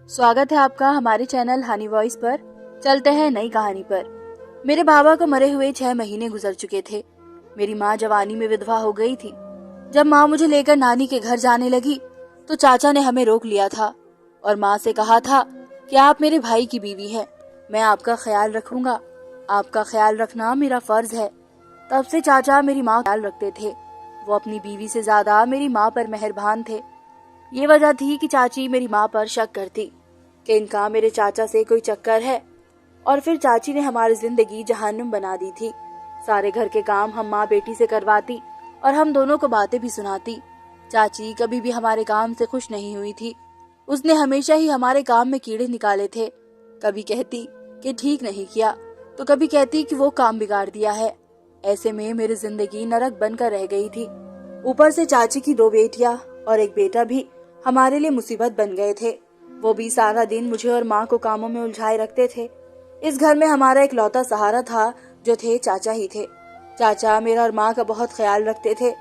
स्वागत है आपका हमारे चैनल हनी वॉइस पर। चलते हैं नई कहानी पर। मेरे बाबा को मरे हुए 6 महीने गुजर चुके थे। मेरी माँ जवानी में विधवा हो गई थी। जब माँ मुझे लेकर नानी के घर जाने लगी तो चाचा ने हमें रोक लिया था और माँ से कहा था कि आप मेरे भाई की बीवी है, मैं आपका ख्याल रखूंगा, आपका ख्याल रखना मेरा फर्ज है। तब से चाचा मेरी माँ का ख्याल रखते थे। वो अपनी बीवी से ज्यादा मेरी माँ पर मेहरबान थे। ये वजह थी कि चाची मेरी माँ पर शक करती कि इनका मेरे चाचा से कोई चक्कर है। और फिर चाची ने हमारी जिंदगी जहन्नुम बना दी थी। सारे घर के काम हम माँ बेटी से करवाती और हम दोनों को बातें भी सुनाती। चाची कभी भी हमारे काम से खुश नहीं हुई थी। उसने हमेशा ही हमारे काम में कीड़े निकाले थे। कभी कहती कि ठीक नहीं किया तो कभी कहती कि वो काम बिगाड़ दिया है। ऐसे में मेरी जिंदगी नरक बनकर रह गई थी। ऊपर से चाची की 2 बेटियां और एक बेटा भी हमारे लिए मुसीबत बन गए थे। वो भी सारा दिन मुझे और माँ को कामों में उलझाए रखते थे। इस घर में हमारा एक लौता सहारा था जो थे चाचा ही थे। चाचा मेरा और माँ का बहुत ख्याल रखते थे,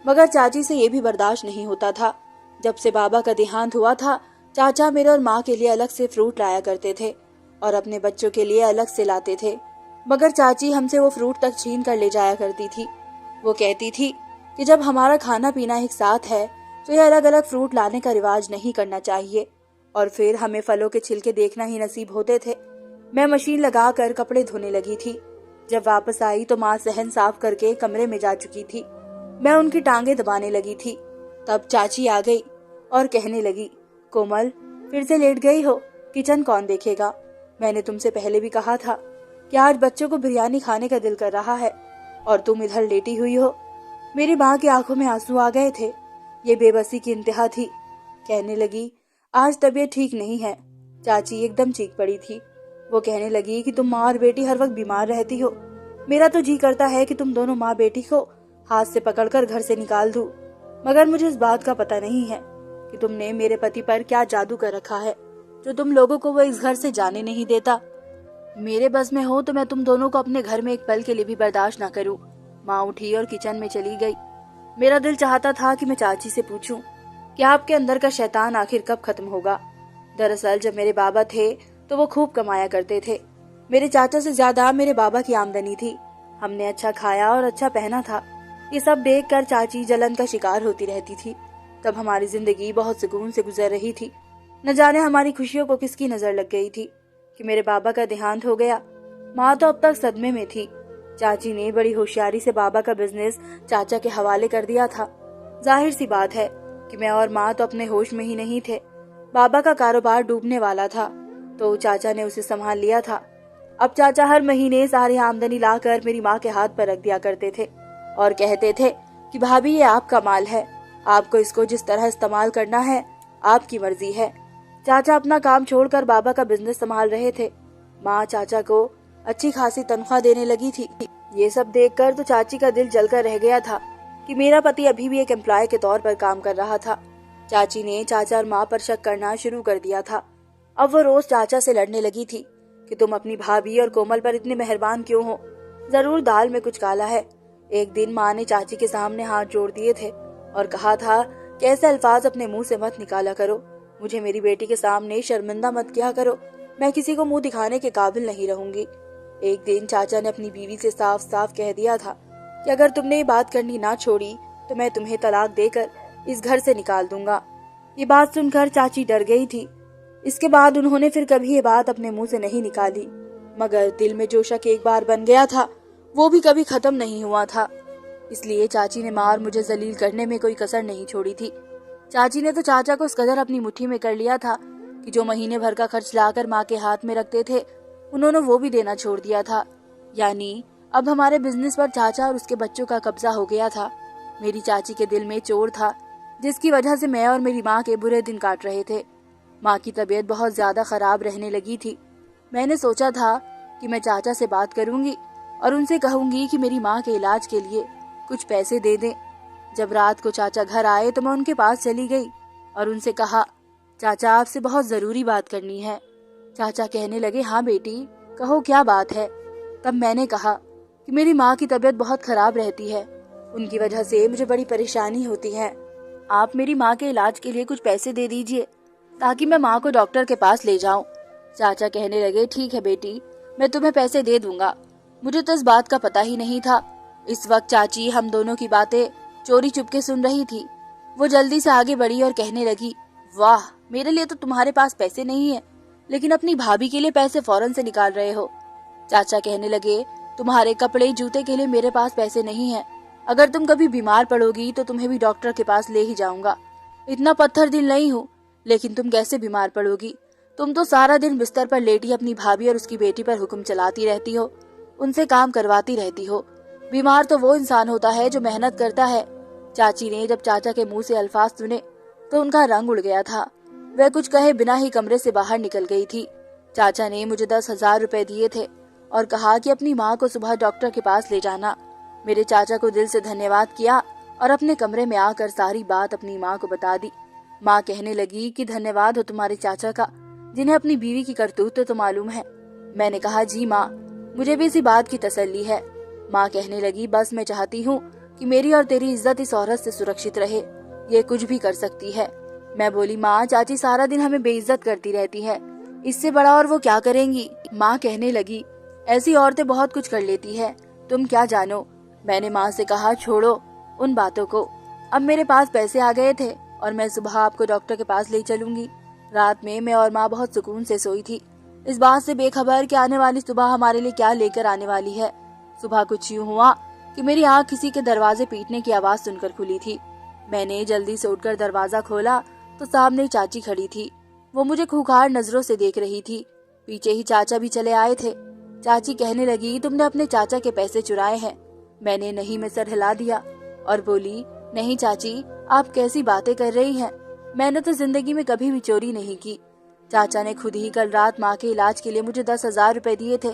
मगर चाची से ये भी बर्दाश्त नहीं होता था। जब से बाबा का देहांत हुआ था, चाचा मेरे और माँ के लिए अलग से फ्रूट लाया करते थे और अपने बच्चों के लिए अलग से लाते थे, मगर चाची हमसे वो फ्रूट तक छीन कर ले जाया करती थी। वो कहती थी कि जब हमारा खाना पीना एक साथ है तो ये अलग अलग फ्रूट लाने का रिवाज नहीं करना चाहिए। और फिर हमें फलों के छिलके देखना ही नसीब होते थे। मैं मशीन लगा कर कपड़े धोने लगी थी। जब वापस आई तो माँ सहन साफ करके कमरे में जा चुकी थी। मैं उनकी टांगे दबाने लगी थी। तब चाची आ गई और कहने लगी, कोमल फिर से लेट गई हो, किचन कौन देखेगा? मैंने तुमसे पहले भी कहा था कि आज बच्चों को बिरयानी खाने का दिल कर रहा है और तुम इधर लेटी हुई हो। मेरी माँ की आंखों में आंसू आ गए थे। ये बेबसी की इंतहा थी। कहने लगी, आज तबीयत ठीक नहीं है। चाची एकदम चीख पड़ी थी। वो कहने लगी कि तुम माँ और बेटी हर वक्त बीमार रहती हो। मेरा तो जी करता है कि तुम दोनों माँ बेटी को हाथ से पकड़कर घर से निकाल दूं, मगर मुझे इस बात का पता नहीं है कि तुमने मेरे पति पर क्या जादू कर रखा है जो तुम लोगों को वो इस घर से जाने नहीं देता। मेरे बस में हो तो मैं तुम दोनों को अपने घर में एक पल के लिए भी बर्दाश्त ना करूं। माँ उठी और किचन में चली गई। मेरा दिल चाहता था कि मैं चाची से पूछूं कि आपके अंदर का शैतान आखिर कब खत्म होगा। दरअसल जब मेरे बाबा थे तो वो खूब कमाया करते थे। मेरे चाचा से ज्यादा मेरे बाबा की आमदनी थी। हमने अच्छा खाया और अच्छा पहना था। ये सब देखकर चाची जलन का शिकार होती रहती थी। तब हमारी जिंदगी बहुत सुकून से गुजर रही थी। न जाने हमारी खुशियों को किसकी नजर लग गई थी कि मेरे बाबा का देहांत हो गया। माँ तो अब तक सदमे में थी। चाची ने बड़ी होशियारी से बाबा का बिजनेस चाचा के हवाले कर दिया था। जाहिर सी बात है कि मैं और माँ तो अपने होश में ही नहीं थे। बाबा का कारोबार डूबने वाला था तो चाचा ने उसे संभाल लिया था। अब चाचा हर महीने सारी आमदनी लाकर मेरी माँ के हाथ पर रख दिया करते थे और कहते थे कि भाभी ये आपका माल है, आपको इसको जिस तरह इस्तेमाल करना है आपकी मर्जी है। चाचा अपना काम छोड़कर बाबा का बिजनेस संभाल रहे थे। माँ चाचा को अच्छी खासी तनख्वाह देने लगी थी। ये सब देखकर तो चाची का दिल जलकर रह गया था कि मेरा पति अभी भी एक एम्प्लॉय के तौर पर काम कर रहा था। चाची ने चाचा और माँ पर शक करना शुरू कर दिया था। अब वो रोज चाचा से लड़ने लगी थी कि तुम अपनी भाभी और कोमल पर इतने मेहरबान क्यों हो, जरूर दाल में कुछ काला है। एक दिन माँ ने चाची के सामने हाथ जोड़ दिए थे और कहा था कि ऐसे अल्फाज अपने मुंह से मत निकाला करो, मुझे मेरी बेटी के सामने शर्मिंदा मत किया करो, मैं किसी को मुंह दिखाने के काबिल नहीं रहूंगी। एक दिन चाचा ने अपनी बीवी से साफ साफ कह दिया था कि अगर तुमने ये बात करनी ना छोड़ी तो मैं तुम्हें तलाक देकर इस घर से निकाल दूंगा। ये बात सुनकर चाची डर गई थी। इसके बाद उन्होंने फिर कभी ये बात अपने मुंह से नहीं निकाली, मगर दिल में जो शक एक बार बन गया था वो भी कभी खत्म नहीं हुआ था। इसलिए चाची ने मार मुझे जलील करने में कोई कसर नहीं छोड़ी थी। चाची ने तो चाचा को इस कदर अपनी मुट्ठी में कर लिया था कि जो महीने भर का खर्च लाकर माँ के हाथ में रखते थे उन्होंने वो भी देना छोड़ दिया था। यानी अब हमारे बिजनेस पर चाचा और उसके बच्चों का कब्जा हो गया था। मेरी चाची के दिल में चोर था जिसकी वजह से मैं और मेरी माँ के बुरे दिन काट रहे थे। माँ की तबीयत बहुत ज्यादा खराब रहने लगी थी। मैंने सोचा था कि मैं चाचा से बात करूंगी और उनसे कहूंगी कि मेरी माँ के इलाज के लिए कुछ पैसे दे दें। जब रात को चाचा घर आए तो मैं उनके पास चली गई और उनसे कहा, चाचा आपसे बहुत जरूरी बात करनी है। चाचा कहने लगे, हाँ बेटी कहो क्या बात है। तब मैंने कहा कि मेरी माँ की तबीयत बहुत खराब रहती है, उनकी वजह से मुझे बड़ी परेशानी होती है। आप मेरी माँ के इलाज के लिए कुछ पैसे दे दीजिए। ताकि मैं माँ को डॉक्टर के पास ले जाऊं। चाचा कहने लगे, ठीक है बेटी, मैं तुम्हें पैसे दे दूंगा। मुझे तो इस बात का पता ही नहीं था। इस वक्त चाची हम दोनों की बातें चोरी चुपके सुन रही थी। वो जल्दी से आगे बढ़ी और कहने लगी, वाह, मेरे लिए तो तुम्हारे पास पैसे नहीं है, लेकिन अपनी भाभी के लिए पैसे फौरन से निकाल रहे हो। चाचा कहने लगे, तुम्हारे कपड़े जूते के लिए मेरे पास पैसे नहीं है। अगर तुम कभी बीमार पड़ोगी तो तुम्हें भी डॉक्टर के पास ले ही जाऊंगा। इतना पत्थर दिल नहीं हूँ, लेकिन तुम कैसे बीमार पड़ोगी? तुम तो सारा दिन बिस्तर पर लेटी अपनी भाभी और उसकी बेटी पर हुक्म चलाती रहती हो, उनसे काम करवाती रहती हो। बीमार तो वो इंसान होता है जो मेहनत करता है। चाची ने जब चाचा के मुंह से अल्फाज सुने तो उनका रंग उड़ गया था। वह कुछ कहे बिना ही कमरे से बाहर निकल गई थी। चाचा ने मुझे 10,000 रुपए दिए थे और कहा कि अपनी माँ को सुबह डॉक्टर के पास ले जाना। मेरे चाचा को दिल से धन्यवाद किया और अपने कमरे में आकर सारी बात अपनी माँ को बता दी। माँ कहने लगी कि धन्यवाद हो तुम्हारे चाचा का, जिन्हें अपनी बीवी की करतूत तो मालूम है। मैंने कहा, जी माँ, मुझे भी इसी बात की तसल्ली है। माँ कहने लगी, बस मैं चाहती हूँ कि मेरी और तेरी इज्जत इस औरत से सुरक्षित रहे, ये कुछ भी कर सकती है। मैं बोली, माँ, चाची सारा दिन हमें बेइज्जत करती रहती है, इससे बड़ा और वो क्या करेंगी? माँ कहने लगी, ऐसी औरतें बहुत कुछ कर लेती है, तुम क्या जानो। मैंने माँ से कहा, छोड़ो उन बातों को, अब मेरे पास पैसे आ गए थे और मैं सुबह आपको डॉक्टर के पास ले चलूंगी। रात में मैं और माँ बहुत सुकून से सोई थी, इस बात से बेखबर कि आने वाली सुबह हमारे लिए क्या लेकर आने वाली है। सुबह कुछ यूं हुआ कि मेरी आँख किसी के दरवाजे पीटने की आवाज सुनकर खुली थी। मैंने जल्दी से उठकर दरवाजा खोला तो सामने चाची खड़ी थी। वो मुझे खूंखार नजरों से देख रही थी। पीछे ही चाचा भी चले आए थे। चाची कहने लगी, तुमने अपने चाचा के पैसे चुराए हैं। मैंने नहीं में सर हिला दिया और बोली, नहीं चाची, आप कैसी बातें कर रही हैं, मैंने तो जिंदगी में कभी भी चोरी नहीं की। चाचा ने खुद ही कल रात माँ के इलाज के लिए मुझे 10,000 रुपए दिए थे।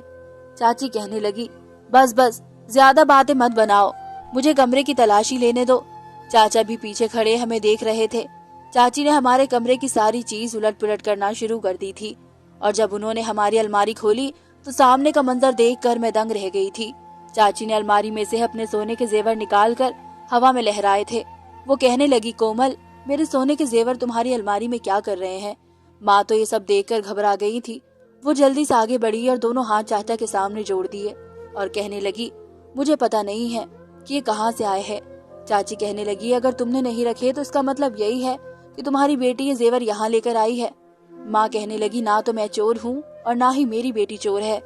चाची कहने लगी, बस बस, ज्यादा बातें मत बनाओ, मुझे कमरे की तलाशी लेने दो। चाचा भी पीछे खड़े हमें देख रहे थे। चाची ने हमारे कमरे की सारी चीज उलट पुलट करना शुरू कर दी थी और जब उन्होंने हमारी अलमारी खोली तो सामने का मंजर देखकर मैं दंग रह गई थी। चाची ने अलमारी में से अपने सोने के जेवर निकालकर हवा में लहराए थे। वो कहने लगी, कोमल, मेरे सोने के जेवर तुम्हारी अलमारी में क्या कर रहे हैं? माँ तो ये सब देखकर घबरा गई थी। वो जल्दी से आगे बढ़ी और दोनों हाथ चाचा के सामने जोड़ दिए और कहने लगी, मुझे पता नहीं है कि ये कहाँ से आए हैं। चाची कहने लगी, अगर तुमने नहीं रखे तो इसका मतलब यही है कि तुम्हारी बेटी ये जेवर यहाँ लेकर आई है। माँ कहने लगी, ना तो मैं चोर हूँ और ना ही मेरी बेटी चोर है।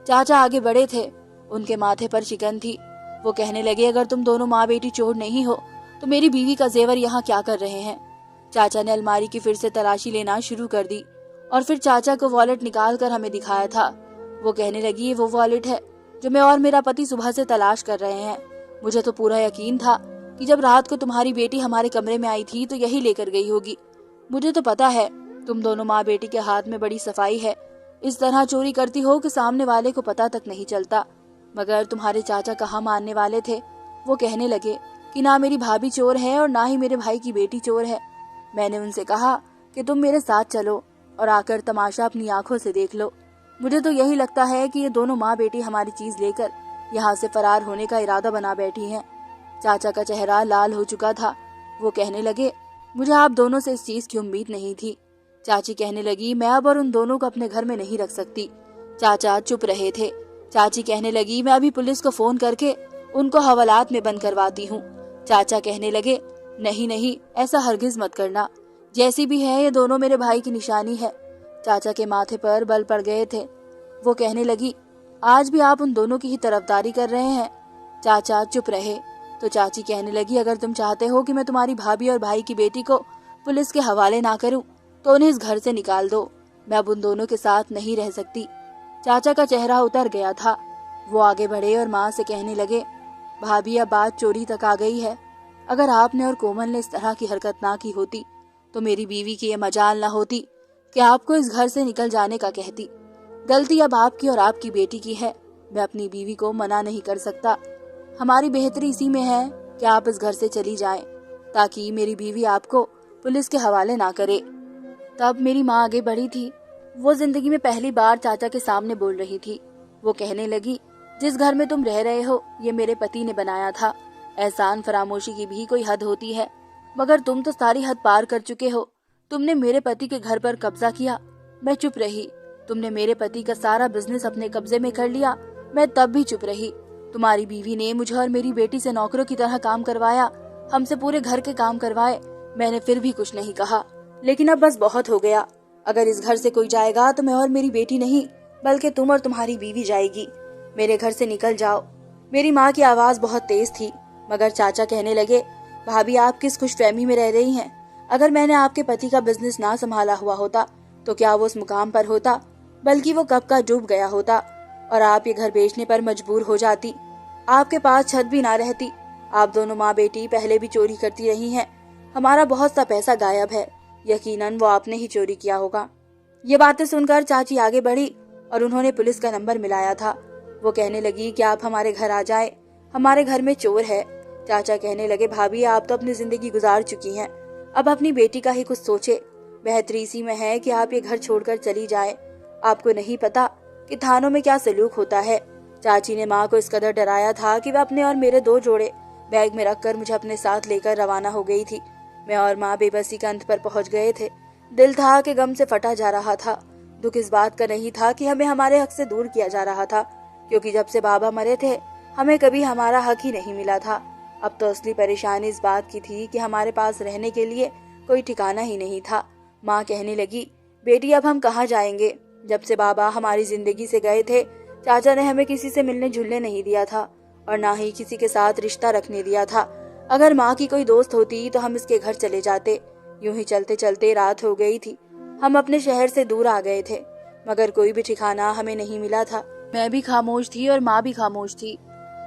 चाचा आगे बढ़े थे, उनके माथे पर शिकन थी। वो कहने लगे, अगर तुम दोनों माँ बेटी चोर नहीं हो तो मेरी बीवी का जेवर यहाँ क्या कर रहे हैं? चाचा ने अलमारी की फिर से तलाशी लेना शुरू कर दी और फिर चाचा को वॉलेट निकाल कर हमें दिखाया था। वो कहने लगी, ये वो वॉलेट है जो मैं और मेरा पति सुबह से तलाश कर रहे हैं। मुझे तो पूरा यकीन था कि जब रात को तुम्हारी बेटी हमारे कमरे में आई थी तो यही लेकर गई होगी। मुझे तो पता है तुम दोनों माँ बेटी के हाथ में बड़ी सफाई है, इस तरह चोरी करती हो कि सामने वाले को पता तक नहीं चलता। मगर तुम्हारे चाचा कहाँ मानने वाले थे। वो कहने लगे कि ना मेरी भाभी चोर है और ना ही मेरे भाई की बेटी चोर है। मैंने उनसे कहा कि तुम मेरे साथ चलो और आकर तमाशा अपनी आंखों से देख लो। मुझे तो यही लगता है कि ये दोनों माँ बेटी हमारी चीज लेकर यहाँ से फरार होने का इरादा बना बैठी हैं। चाचा का चेहरा लाल हो चुका था। वो कहने लगे, मुझे आप दोनों से इस चीज की उम्मीद नहीं थी। चाची कहने लगी, मैं अब और उन दोनों को अपने घर में नहीं रख सकती। चाचा चुप रहे थे। चाची कहने लगी, मैं अभी पुलिस को फोन करके उनको हवालात में बंद करवाती हूँ। चाचा कहने लगे, नहीं नहीं, ऐसा हरगिज मत करना, जैसी भी है ये दोनों मेरे भाई की निशानी है। चाचा के माथे पर बल पड़ गए थे। वो कहने लगी, आज भी आप उन दोनों की ही तरफदारी कर रहे हैं। चाचा चुप रहे तो चाची कहने लगी, अगर तुम चाहते हो कि मैं तुम्हारी भाभी और भाई की बेटी को पुलिस के हवाले ना करूं तो उन्हें इस घर से निकाल दो। मैं अब उन दोनों के साथ नहीं रह सकती। चाचा का चेहरा उतर गया था। वो आगे बढ़े और माँ से कहने लगे, भाभी अब बात चोरी तक आ गई है। अगर आपने और कोमल ने इस तरह की हरकत ना की होती तो मेरी बीवी की ये मजाल ना होती कि आपको इस घर से निकल जाने का कहती। गलती अब आपकी और आपकी बेटी की है। मैं अपनी बीवी को मना नहीं कर सकता। हमारी बेहतरी इसी में है कि आप इस घर से चली जाएं, ताकि मेरी बीवी आपको पुलिस के हवाले ना करे। तब मेरी माँ आगे बढ़ी थी। वो जिंदगी में पहली बार चाचा के सामने बोल रही थी। वो कहने लगी, जिस घर में तुम रह रहे हो ये मेरे पति ने बनाया था। एहसान फरामोशी की भी कोई हद होती है, मगर तुम तो सारी हद पार कर चुके हो। तुमने मेरे पति के घर पर कब्जा किया, मैं चुप रही। तुमने मेरे पति का सारा बिजनेस अपने कब्जे में कर लिया, मैं तब भी चुप रही। तुम्हारी बीवी ने मुझे और मेरी बेटी से नौकरों की तरह काम करवाया, हमसे पूरे घर के काम करवाए, मैंने फिर भी कुछ नहीं कहा। लेकिन अब बस बहुत हो गया। अगर इस घर से कोई जाएगा तो मैं और मेरी बेटी नहीं, बल्कि तुम और तुम्हारी बीवी जाएगी। मेरे घर से निकल जाओ। मेरी माँ की आवाज बहुत तेज थी, मगर चाचा कहने लगे, भाभी आप किस खुशफहमी में रह रही हैं? अगर मैंने आपके पति का बिजनेस ना संभाला हुआ होता तो क्या वो उस मुकाम पर होता? बल्कि वो कब का डूब गया होता और आप ये घर बेचने पर मजबूर हो जाती। आपके पास छत भी ना रहती। आप दोनों माँ बेटी पहले भी चोरी करती रही हैं। हमारा बहुत सा पैसा गायब है, यकीनन वो आपने ही चोरी किया होगा। ये बातें सुनकर चाची आगे बढ़ी और उन्होंने पुलिस का नंबर मिलाया था। वो कहने लगी कि आप हमारे घर आ जाएं, हमारे घर में चोर है। चाचा कहने लगे, भाभी आप तो अपनी जिंदगी गुजार चुकी हैं, अब अपनी बेटी का ही कुछ सोचे। बेहतरी इसी में है कि आप ये घर छोड़कर चली जाएं। आपको नहीं पता कि थानों में क्या सलूक होता है। चाची ने माँ को इस कदर डराया था कि वह अपने और मेरे 2 जोड़े बैग में रखकर मुझे अपने साथ लेकर रवाना हो गई थी। मैं और माँ बेबसी के अंत पर पहुंच गए थे। दिल था कि गम से फटा जा रहा था। दुख इस बात का नहीं था कि हमें हमारे हक से दूर किया जा रहा था, क्योंकि जब से बाबा मरे थे हमें कभी हमारा हक ही नहीं मिला था। अब तो असली परेशानी इस बात की थी कि हमारे पास रहने के लिए कोई ठिकाना ही नहीं था। माँ कहने लगी, बेटी अब हम कहाँ जाएंगे? जब से बाबा हमारी जिंदगी से गए थे, चाचा ने हमें किसी से मिलने जुलने नहीं दिया था और ना ही किसी के साथ रिश्ता रखने दिया था। अगर माँ की कोई दोस्त होती तो हम इसके घर चले जाते। यूं ही चलते चलते रात हो गई थी। हम अपने शहर से दूर आ गए थे, मगर कोई भी ठिकाना हमें नहीं मिला था। मैं भी खामोश थी और माँ भी खामोश थी।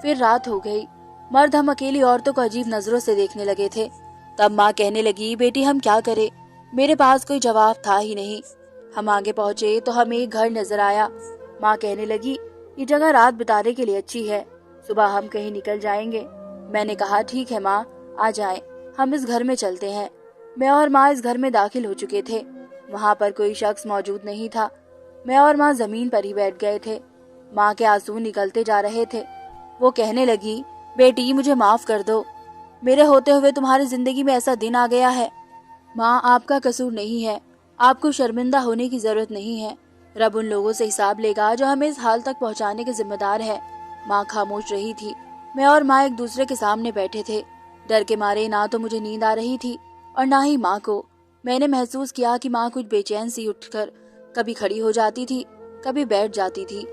फिर रात हो गई। मर्द हम अकेली औरतों को अजीब नजरों से देखने लगे थे। तब माँ कहने लगी, बेटी हम क्या करें? मेरे पास कोई जवाब था ही नहीं। हम आगे पहुंचे तो हमें एक घर नजर आया। माँ कहने लगी, ये जगह रात बिताने के लिए अच्छी है, सुबह हम कहीं निकल जाएंगे। मैंने कहा, ठीक है माँ, आ जाएं, हम इस घर में चलते हैं। मैं और माँ इस घर में दाखिल हो चुके थे। वहाँ पर कोई शख्स मौजूद नहीं था। मैं और माँ जमीन पर ही बैठ गए थे। माँ के आंसू निकलते जा रहे थे। वो कहने लगी, बेटी मुझे माफ कर दो, मेरे होते हुए तुम्हारी जिंदगी में ऐसा दिन आ गया है। माँ आपका कसूर नहीं है, आपको शर्मिंदा होने की जरूरत नहीं है। रब उन लोगों से हिसाब लेगा जो हमें इस हाल तक पहुँचाने के जिम्मेदार है। माँ खामोश रही थी। मैं और माँ एक दूसरे के सामने बैठे थे। डर के मारे ना तो मुझे नींद आ रही थी और ना ही माँ को। मैंने महसूस किया कि माँ कुछ बेचैन सी उठकर कभी खड़ी हो जाती थी, कभी बैठ जाती थी।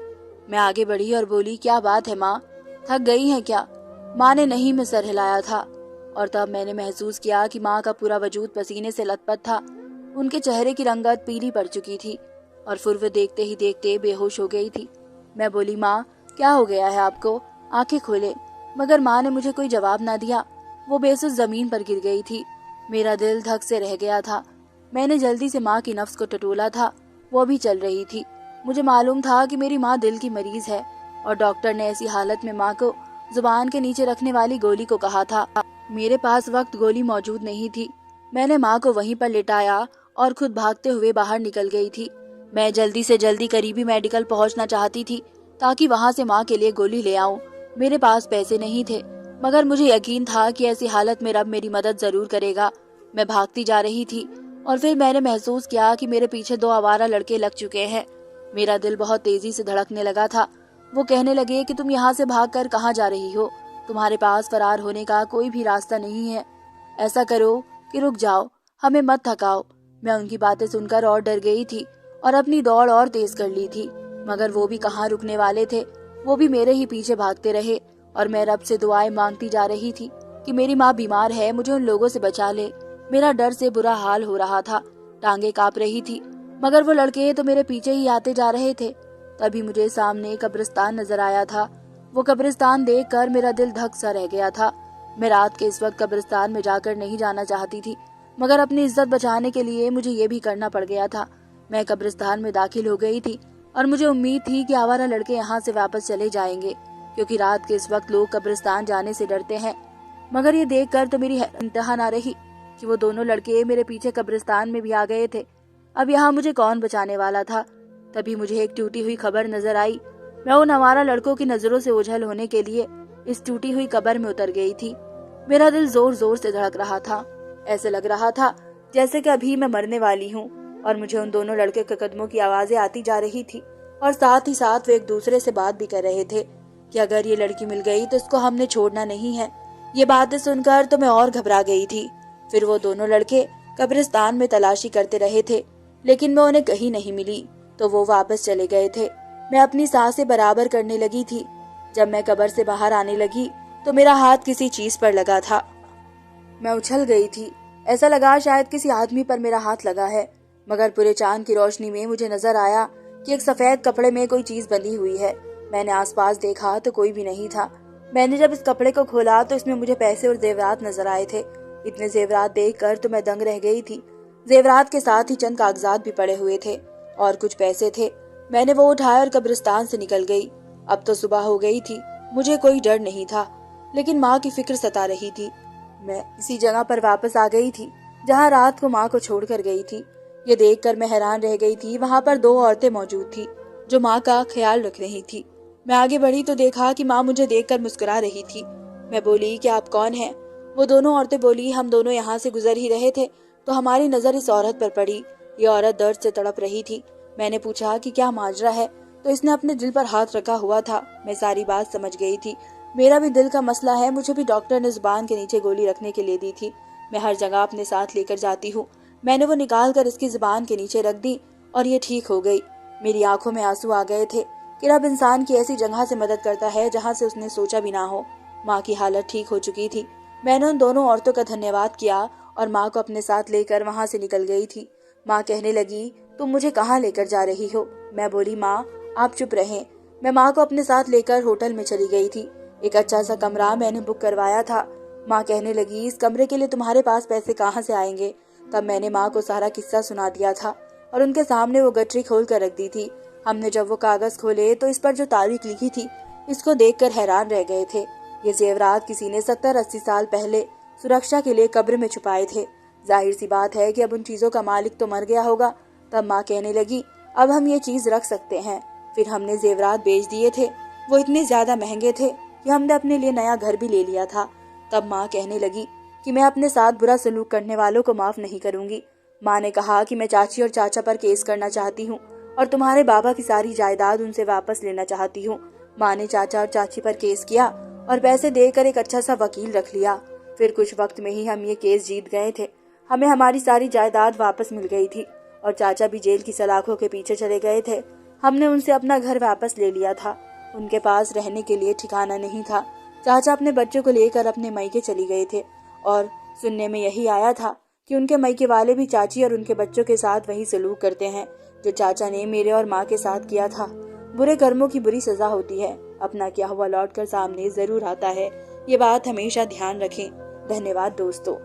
मैं आगे बढ़ी और बोली, क्या बात है माँ, थक गई हैं क्या? माँ ने नहीं में सर हिलाया था और तब मैंने महसूस किया कि माँ का पूरा वजूद पसीने से लथपथ था। उनके चेहरे की रंगत पीली पड़ चुकी थी और फिर वे देखते ही देखते बेहोश हो गई थी। मैं बोली, माँ क्या हो गया है आपको? आंखें खोले। मगर माँ ने मुझे कोई जवाब ना दिया। वो बेसुध जमीन पर गिर गई थी। मेरा दिल धक से रह गया था। मैंने जल्दी से माँ की नफ्स को टटोला था। वो भी चल रही थी। मुझे मालूम था कि मेरी माँ दिल की मरीज है और डॉक्टर ने ऐसी हालत में माँ को जुबान के नीचे रखने वाली गोली को कहा था। मेरे पास वक्त गोली मौजूद नहीं थी। मैंने माँ को वहीं पर लिटाया और खुद भागते हुए बाहर निकल गई थी। मैं जल्दी से जल्दी करीबी मेडिकल पहुंचना चाहती थी ताकि वहां से माँ के लिए गोली ले आऊं। मेरे पास पैसे नहीं थे, मगर मुझे यकीन था कि ऐसी हालत में रब मेरी मदद जरूर करेगा। मैं भागती जा रही थी और फिर मैंने महसूस किया कि मेरे पीछे 2 आवारा लड़के लग चुके हैं। मेरा दिल बहुत तेजी से धड़कने लगा था। वो कहने लगे कि तुम यहाँ से भागकर कहाँ जा रही हो? तुम्हारे पास फरार होने का कोई भी रास्ता नहीं है। ऐसा करो कि रुक जाओ, हमें मत थकाओ। मैं उनकी बातें सुनकर और डर गई थी और अपनी दौड़ और तेज कर ली थी, मगर वो भी कहाँ रुकने वाले थे। वो भी मेरे ही पीछे भागते रहे और मैं रब से दुआएं मांगती जा रही थी कि मेरी माँ बीमार है, मुझे उन लोगों से बचा ले। मेरा डर से बुरा हाल हो रहा था, टांगे कांप रही थी, मगर वो लड़के तो मेरे पीछे ही आते जा रहे थे। तभी मुझे सामने कब्रिस्तान नजर आया था। वो कब्रिस्तान देखकर मेरा दिल धक सा रह गया था। मैं रात के इस वक्त कब्रिस्तान में जाकर नहीं जाना चाहती थी, मगर अपनी इज्जत बचाने के लिए मुझे ये भी करना पड़ गया था। मैं कब्रिस्तान में दाखिल हो गई थी और मुझे उम्मीद थी कि आवारा लड़के यहाँ से वापस चले जाएंगे, क्योंकि रात के इस वक्त लोग कब्रिस्तान जाने से डरते हैं। मगर ये देखकर तो मेरी इंतहा ना रही कि वो दोनों लड़के मेरे पीछे कब्रिस्तान में भी आ गए थे। अब यहाँ मुझे कौन बचाने वाला था? तभी मुझे एक टूटी हुई खबर नजर आई। मैं उन हमारा लड़कों की नजरों से ओझल होने के लिए इस टूटी हुई कब्र में उतर गई थी। मेरा दिल जोर जोर से धड़क रहा था। ऐसे लग रहा था जैसे कि अभी मैं मरने वाली हूँ। और मुझे उन दोनों लड़के के कदमों की आवाजें आती जा रही थी और साथ ही साथ वो एक दूसरे से बात भी कर रहे थे कि अगर ये लड़की मिल गई तो इसको हमने छोड़ना नहीं है। ये बातें सुनकर तो मैं और घबरा गई थी। फिर वो दोनों लड़के कब्रिस्तान में तलाशी करते रहे थे, लेकिन मैं उन्हें कहीं नहीं मिली तो वो वापस चले गए थे। मैं अपनी सांसें बराबर करने लगी थी। जब मैं कब्र से बाहर आने लगी तो मेरा हाथ किसी चीज पर लगा था। मैं उछल गई थी। ऐसा लगा शायद किसी आदमी पर मेरा हाथ लगा है, मगर पूरे चांद की रोशनी में मुझे नजर आया कि एक सफेद कपड़े में कोई चीज बंधी हुई है। मैंने आसपास देखा तो कोई भी नहीं था। मैंने जब इस कपड़े को खोला तो इसमें मुझे पैसे और जेवरात नजर आए थे। इतने जेवरात देखकर तो मैं दंग रह गई थी। जेवरात के साथ ही चंद कागजात भी पड़े हुए थे और कुछ पैसे थे। मैंने वो उठाए और कब्रिस्तान से निकल गई। अब तो सुबह हो गई थी। मुझे कोई डर नहीं था, लेकिन माँ की फिक्र सता रही थी। मैं इसी जगह पर वापस आ गई थी जहाँ रात को माँ को छोड़कर गई थी। ये देखकर मैं हैरान रह गई थी। वहाँ पर दो औरतें मौजूद थी जो माँ का ख्याल रख रही थी। मैं आगे बढ़ी तो देखा कि माँ मुझे देखकर मुस्कुरा रही थी। मैं बोली कि आप कौन हैं? वो दोनों औरतें बोली, हम दोनों यहाँ से गुजर ही रहे थे तो हमारी नजर इस औरत पर पड़ी। ये औरत दर्द से तड़प रही थी। मैंने पूछा कि क्या माजरा है, तो इसने अपने दिल पर हाथ रखा हुआ था। मैं सारी बात समझ गई थी। मेरा भी दिल का मसला है। मुझे भी डॉक्टर ने जुबान के नीचे गोली रखने के लिए दी थी। मैं हर जगह अपने साथ लेकर जाती हूँ। मैंने वो निकाल कर इसकी जुबान के नीचे रख दी और ये ठीक हो गई। मेरी आंखों में आंसू आ गए थे कि रब इंसान की ऐसी जगह से मदद करता है जहाँ से उसने सोचा भी ना हो। माँ की हालत ठीक हो चुकी थी। मैंने उन दोनों औरतों का धन्यवाद किया और माँ को अपने साथ लेकर वहाँ से निकल गई थी। माँ कहने लगी, तुम मुझे कहाँ लेकर जा रही हो? मैं बोली, माँ आप चुप रहें। मैं माँ को अपने साथ लेकर होटल में चली गई थी। एक अच्छा सा कमरा मैंने बुक करवाया था। माँ कहने लगी, इस कमरे के लिए तुम्हारे पास पैसे कहाँ से आएंगे? तब मैंने माँ को सारा किस्सा सुना दिया था और उनके सामने वो गठरी खोल कर रख दी थी। हमने जब वो कागज खोले तो इस पर जो तारीख लिखी थी, इसको देखकर हैरान रह गए थे। ये जेवरात किसी ने 70-80 साल पहले सुरक्षा के लिए कब्र में छुपाए थे। जाहिर सी बात है कि अब उन चीजों का मालिक तो मर गया होगा। तब माँ कहने लगी, अब हम ये चीज रख सकते हैं। फिर हमने जेवरात बेच दिए थे। वो इतने ज्यादा महंगे थे कि हमने अपने लिए नया घर भी ले लिया था। तब माँ कहने लगी कि मैं अपने साथ बुरा सलूक करने वालों को माफ नहीं करूंगी। माँ ने कहा कि मैं चाची और चाचा पर केस करना चाहती हूँ और तुम्हारे बाबा की सारी जायदाद उनसे वापस लेना चाहती हूँ। माँ ने चाचा और चाची पर केस किया और पैसे देकर एक अच्छा सा वकील रख लिया। फिर कुछ वक्त में ही हम ये केस जीत गए थे। हमें हमारी सारी जायदाद वापस मिल गई थी और चाचा भी जेल की सलाखों के पीछे चले गए थे। हमने उनसे अपना घर वापस ले लिया था। उनके पास रहने के लिए ठिकाना नहीं था। चाचा अपने बच्चों को लेकर अपने मायके चली गए थे और सुनने में यही आया था कि उनके मायके वाले भी चाची और उनके बच्चों के साथ वही सलूक करते हैं जो चाचा ने मेरे और माँ के साथ किया था। बुरे कर्मों की बुरी सजा होती है। अपना किया हुआ लौट कर सामने जरूर आता है। ये बात हमेशा ध्यान रखें। धन्यवाद दोस्तों।